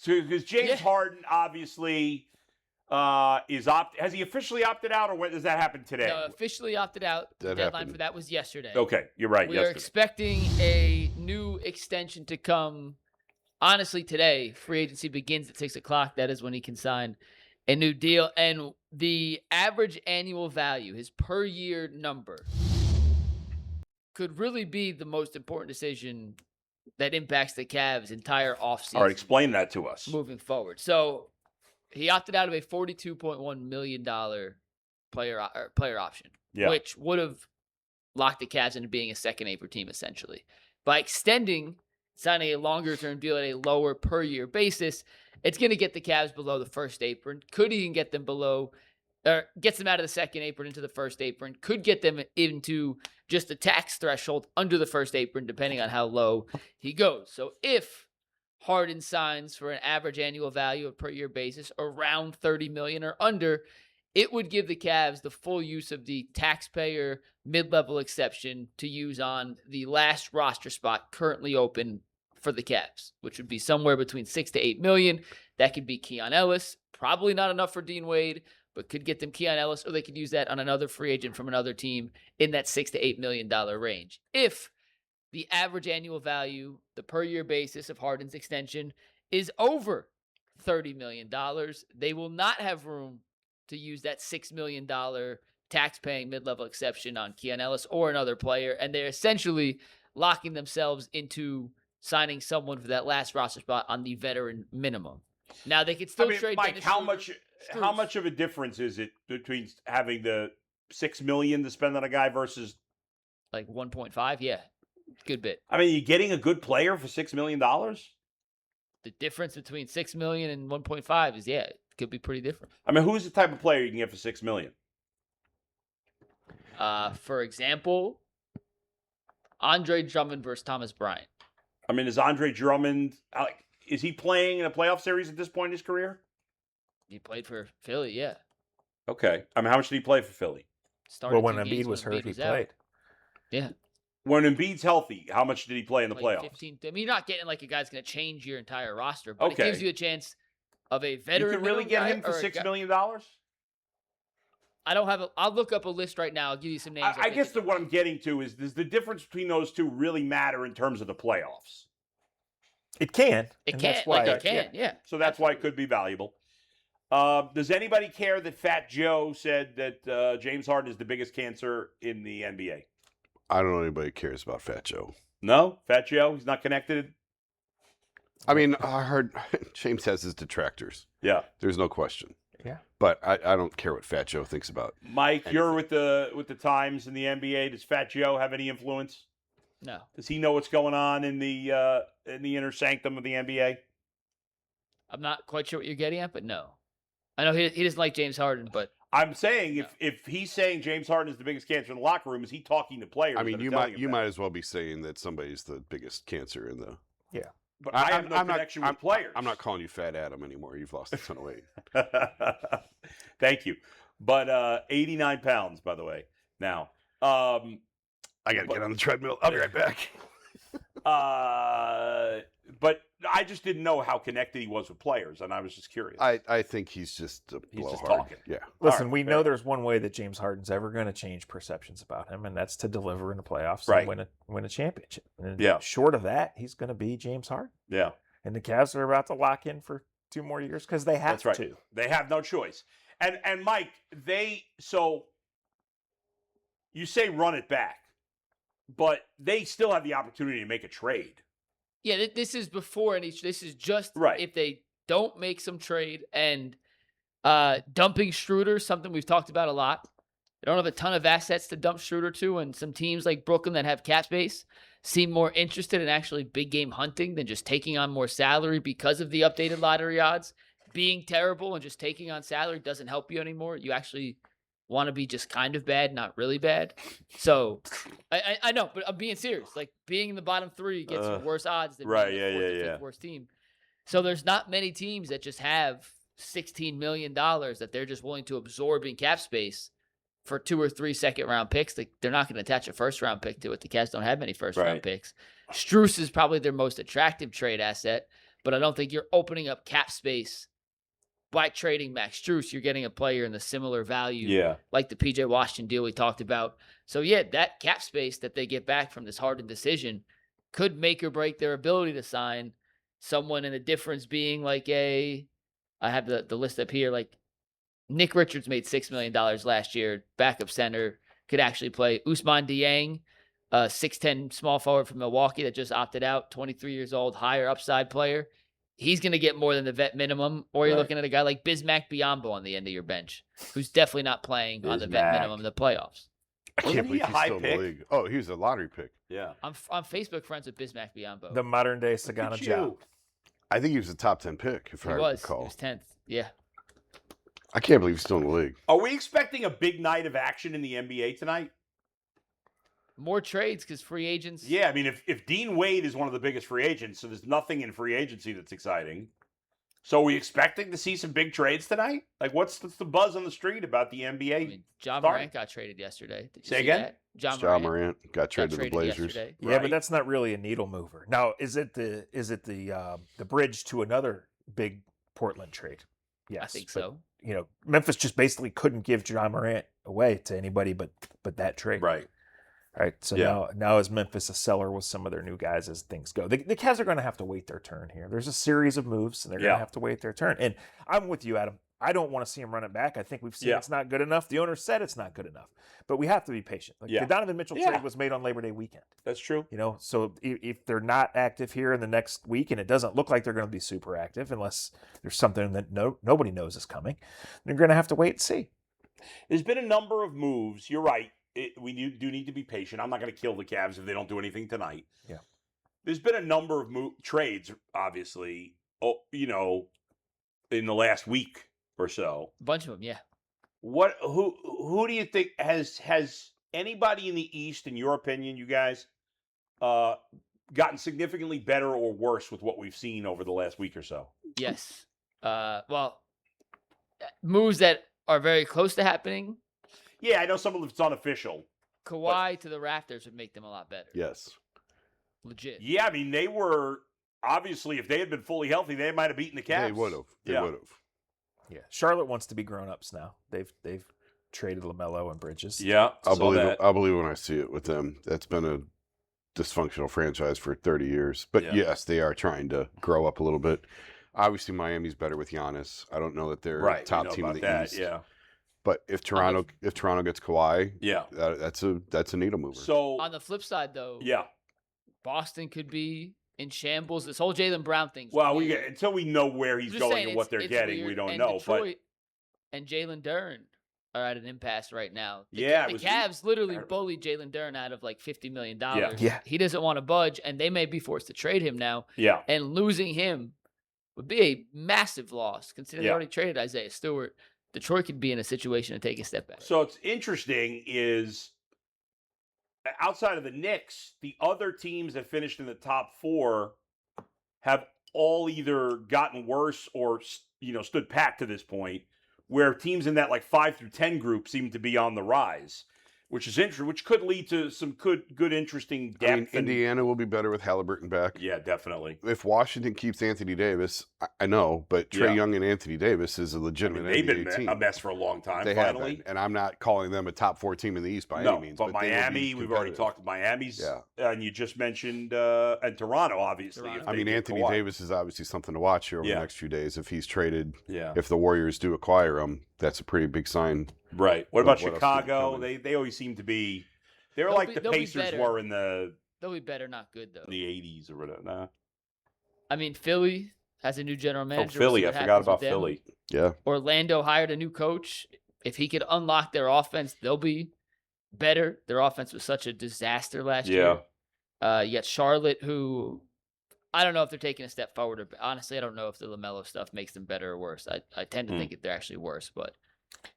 So because James Harden obviously has he officially opted out, or when does that happen today? No, officially opted out. The deadline for that was yesterday. Okay, you're right. We are expecting a new extension to come. Honestly, today, free agency begins at 6 o'clock. That is when he can sign a new deal. And the average annual value, his per year number, could really be the most important decision that impacts the Cavs' entire offseason. All right, explain that to us. Moving forward. So he opted out of a $42.1 million player option, which would have locked the Cavs into being a second A per team, essentially. By signing a longer-term deal at a lower per-year basis, it's going to get the Cavs below the first apron. Could even get them gets them out of the second apron into the first apron. Could get them into just a tax threshold under the first apron, depending on how low he goes. So if Harden signs for an average annual value of per-year basis around $30 million or under, it would give the Cavs the full use of the taxpayer mid-level exception to use on the last roster spot currently open for the Cavs, which would be somewhere between $6 to $8 million. That could be Keon Ellis. Probably not enough for Dean Wade, but could get them Keon Ellis, or they could use that on another free agent from another team in that $6 to $8 million range. If the average annual value, the per-year basis of Harden's extension, is over $30 million, they will not have room to use that $6 million tax-paying mid-level exception on Keon Ellis or another player, and they're essentially locking themselves into signing someone for that last roster spot on the veteran minimum. Now, they could still trade Mike, how much of a difference is it between having the $6 million to spend on a guy versus like 1.5? Yeah, good bit. I mean, you're getting a good player for $6 million? The difference between $6 million and 1.5 is, it could be pretty different. I mean, who's the type of player you can get for $6 million? For example, Andre Drummond versus Thomas Bryant. I mean, is Andre Drummond, is he playing in a playoff series at this point in his career? He played for Philly, yeah. Okay. I mean, how much did he play for Philly? When Embiid was hurt, he played. Yeah. When Embiid's healthy, how much did he play in the playoffs? 15. I mean, you're not getting like a guy's going to change your entire roster, but it gives you a chance of a veteran. You can really get him for $6 million? I don't have I'll look up a list right now. I'll give you some names. I guess what I'm getting to is, does the difference between those two really matter in terms of the playoffs? It can. It can. Yeah. So that's why it could be valuable. Does anybody care that Fat Joe said that James Harden is the biggest cancer in the NBA? I don't know anybody who cares about Fat Joe. No? Fat Joe? He's not connected? I mean, I heard James has his detractors. Yeah. There's no question. Yeah. But I don't care what Fat Joe thinks about. Mike, anything. You're with the Times in the NBA. Does Fat Joe have any influence? No. Does he know what's going on in the inner sanctum of the NBA? I'm not quite sure what you're getting at, but no. I know he doesn't like James Harden, but I'm saying if he's saying James Harden is the biggest cancer in the locker room, is he talking to players? I mean, you might as well be saying that somebody's the biggest cancer in the. Yeah. But I have no connection with players. I'm not calling you Fat Adam anymore. You've lost a ton of weight. Thank you. But 89 pounds, by the way. Now, I got to get on the treadmill. I'll be right back. But I just didn't know how connected he was with players, and I was just curious. I think he's just a he's just blowhard. Talking. Yeah. Listen, we know there's one way that James Harden's ever going to change perceptions about him, and that's to deliver in the playoffs and win a championship. And short of that, he's going to be James Harden. Yeah. And the Cavs are about to lock in for 2 more years because they have to. They have no choice. And Mike, you say run it back, but they still have the opportunity to make a trade. Yeah, this is before this is just if they don't make some trade, and dumping Schroeder, something we've talked about a lot. They don't have a ton of assets to dump Schroeder to, and some teams like Brooklyn that have cap space seem more interested in actually big game hunting than just taking on more salary because of the updated lottery odds. Being terrible and just taking on salary doesn't help you anymore. You actually want to be just kind of bad, not really bad. So I know, but I'm being serious. Like, being in the bottom 3 gets you worse odds than being the 4th or 5th worst team. So there's not many teams that just have $16 million that they're just willing to absorb in cap space for 2 or 3 second-round picks. They're not going to attach a first-round pick to it. The Cavs don't have many first-round picks. Strus is probably their most attractive trade asset, but I don't think you're opening up cap space by trading Max Strus. You're getting a player in the similar value, like the PJ Washington deal we talked about. So yeah, that cap space that they get back from this Harden decision could make or break their ability to sign someone, and the difference being like I have the list up here, like Nick Richards made $6 million last year, backup center, could actually play. Ousmane Dieng, 6'10" small forward from Milwaukee that just opted out, 23 years old, higher upside player. He's going to get more than the vet minimum. Or you're looking at a guy like Bismack Biyombo on the end of your bench, who's definitely not playing on the vet minimum in the playoffs. I can't believe he's still in the league. Oh, he was a lottery pick. Yeah. I'm Facebook friends with Bismack Biyombo. The modern day Sagana Joe. I think he was a top 10 pick, if I recall. He was 10th. Yeah. I can't believe he's still in the league. Are we expecting a big night of action in the NBA tonight? More trades because free agents. Yeah, I mean, if Dean Wade is one of the biggest free agents, so there's nothing in free agency that's exciting. So are we expecting to see some big trades tonight? Like, what's the buzz on the street about the NBA? I mean, John Morant got traded yesterday. Did you Say see again? That? John Morant got traded to the Blazers. Yesterday. Yeah, but that's not really a needle mover. Now, is it the bridge to another big Portland trade? Yes, I think so. You know, Memphis just basically couldn't give John Morant away to anybody but that trade. Right. All right. So now is Memphis a seller with some of their new guys as things go? The Cavs are going to have to wait their turn here. There's a series of moves, and they're going to have to wait their turn. And I'm with you, Adam. I don't want to see him run it back. I think we've seen it's not good enough. The owner said it's not good enough, but we have to be patient. Like the Donovan Mitchell trade was made on Labor Day weekend. That's true. You know, so if they're not active here in the next week, and it doesn't look like they're going to be super active unless there's something that nobody knows is coming, they're going to have to wait and see. There's been a number of moves. You're right. We do need to be patient. I'm not going to kill the Cavs if they don't do anything tonight. Yeah. There's been a number of trades, obviously, in the last week or so. A bunch of them, yeah. Who do you think has anybody in the East, in your opinion, you guys, gotten significantly better or worse with what we've seen over the last week or so? Yes. Well, moves that are very close to happening. Yeah, I know some of it's unofficial. Kawhi to the Raptors would make them a lot better. Yes. Legit. Yeah, I mean, they were, obviously, if they had been fully healthy, they might have beaten the Cavs. They would have. They would have. Yeah. Charlotte wants to be grown-ups now. They've traded LaMelo and Bridges. Yeah, I'll believe when I see it with them. That's been a dysfunctional franchise for 30 years. But yes, they are trying to grow up a little bit. Obviously, Miami's better with Giannis. I don't know that they're top team in the East. Yeah. But if Toronto gets Kawhi, that's a needle mover. So on the flip side, though, Boston could be in shambles. This whole Jaylen Brown thing. Well, until we know where he's going and what they're getting, weird. We don't and know. Detroit and Jalen Duren are at an impasse right now. The Cavs literally bullied Jalen Duren out of like $50 million. Yeah. He doesn't want to budge, and they may be forced to trade him now. Yeah. And losing him would be a massive loss, considering they already traded Isaiah Stewart. Detroit could be in a situation to take a step back. So it's interesting is outside of the Knicks, the other teams that finished in the top four have all either gotten worse or, stood pat to this point, where teams in that like 5 through 10 group seem to be on the rise, which is interesting, which could lead to some good interesting depth. I mean, Indiana will be better with Halliburton back. Yeah, definitely. If Washington keeps Anthony Davis, I know, but Trae Young and Anthony Davis is a legitimate they've NBA been team. a mess for a long time, they finally. have been, and I'm not calling them a top 4 team in the East by any means. But Miami, we've already talked to Miami's, and you just mentioned and Toronto, obviously. Toronto. I mean, Anthony Davis is obviously something to watch here over the next few days. If he's traded, Yeah. if the Warriors do acquire him, that's a pretty big sign. Right. What about Chicago? They always seem to be. They're like the Pacers were in the. They'll be better, not good though. The 80s or whatever. Nah. I mean, Philly has a new general manager. Oh, Philly! I forgot about Philly. Yeah. Orlando hired a new coach. If he could unlock their offense, they'll be better. Their offense was such a disaster last year. Yet Charlotte, who I don't know if they're taking a step forward. Or honestly, I don't know if the LaMelo stuff makes them better or worse. I tend to think they're actually worse, but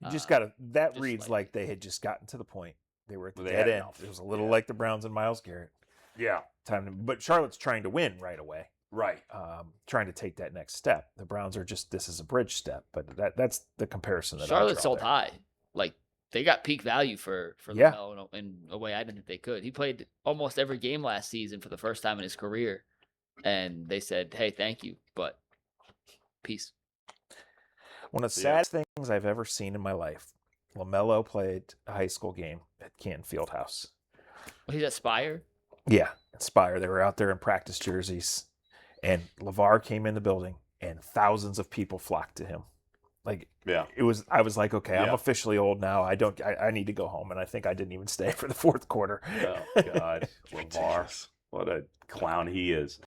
you just gotta. That reads like they had just gotten to the point. They were at the dead end. It was a little like the Browns and Myles Garrett. Yeah. But Charlotte's trying to win right away. Right. Trying to take that next step. The Browns are just, this is a bridge step. But that's the comparison that Charlotte sold high. Like, they got peak value for LaMelo in a way I didn't think they could. He played almost every game last season for the first time in his career. and they said, "Hey, thank you, but peace." One of the saddest things I've ever seen in my life. LaMelo played a high school game at Canton Fieldhouse. Well, he's at Spire? Yeah, at Spire. They were out there in practice jerseys, and LeVar came in the building, and thousands of people flocked to him. Like, I was like, okay, I'm officially old now. I need to go home, and I think I didn't even stay for the fourth quarter. Oh, God. LeVar. What a clown he is.